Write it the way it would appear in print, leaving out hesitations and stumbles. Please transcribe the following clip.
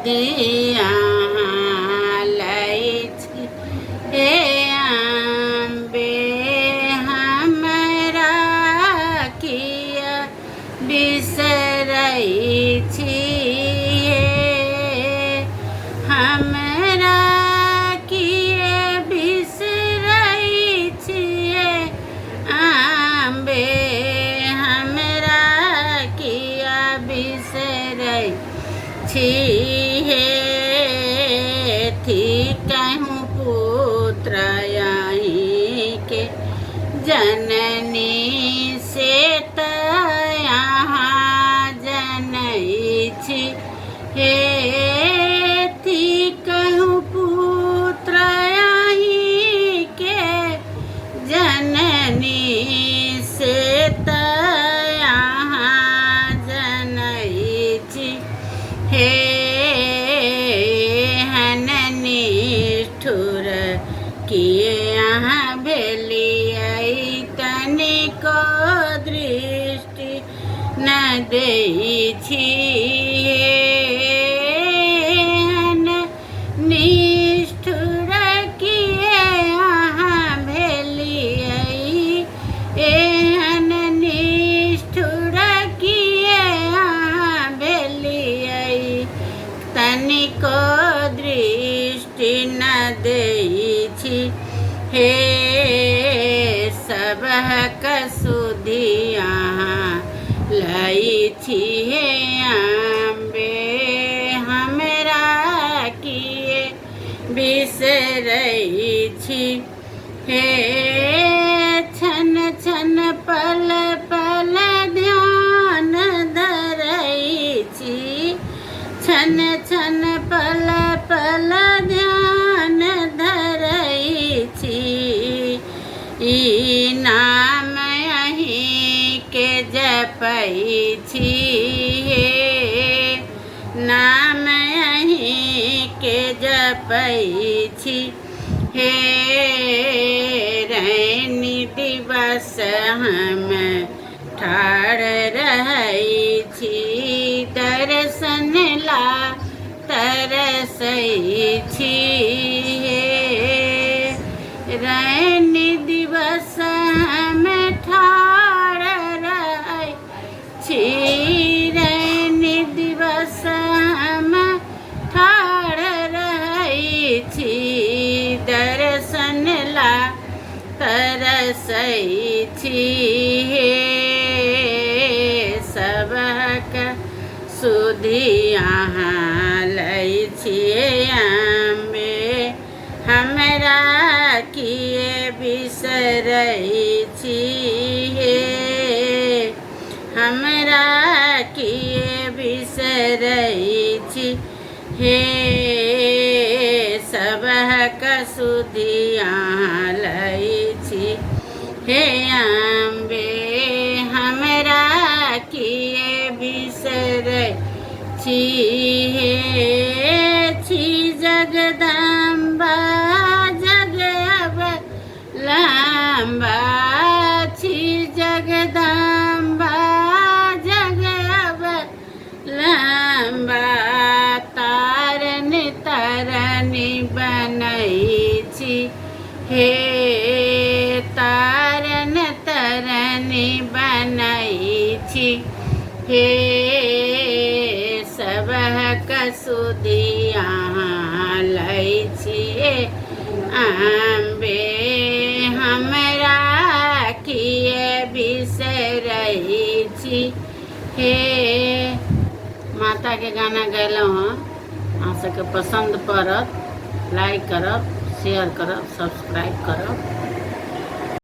सुधिया लै छी हे अम्बे हमरा किया बिसरै छी हमरा किए बिसरै छिए अम्बे हमरा किया बिसरै छी हे थी कहूँ पुत्र यहीं के जननी से त यहाँ जनै छी हे थी कहूँ पुत्र यहीं के जननी से त यहाँ जनै छी हे निष्ठुर किए यहाँ भेलियै तनिको दृष्टि न दै छी निष्ठुर किए यहाँ भेलियै एहन निष्ठुर किए यहाँ भेलियै तनिको दृष्टि न दै छी हे सबहक सुधिया लै छी हे अम्बे हमरा किए बिसरै छी हे छन छन पल पल ध्यान धरै छी छन छन पल पल ध्यान धरै छी ई नाम यहीं के जपै छी हे नाम यहीं के जपै छी हे रैनी दिवस हम ठाढ़ रहै छी दर्शन ला तरसै छी रैनी दिवस हम ठाढ़ रहै छी रैनी दिवस हम ठाढ़ रहै छी दर्शन ला तरसै छी हे सबहक सुधिया लै छिए अम्बे हमरा किए बिसरै छी हे हमरा किए बिसरै छी हे सबहक सुधिया लै छी हे अम्बे हमरा किए बिसरै छी हे छी जगदम्बा जग अवलम्बा छी जगदम्बा जग अवलम्बा तारन तरनी बनै छी हे तारन तरनी बनै छी हे सबहक सुधिया लै छिए अम्बे हमरा किए बिसरै छी हे माता के गाना गैलहुँ हँ अहाँ सबके पसंद पड़त लाइक करब शेयर करब सब्सक्राइब करब।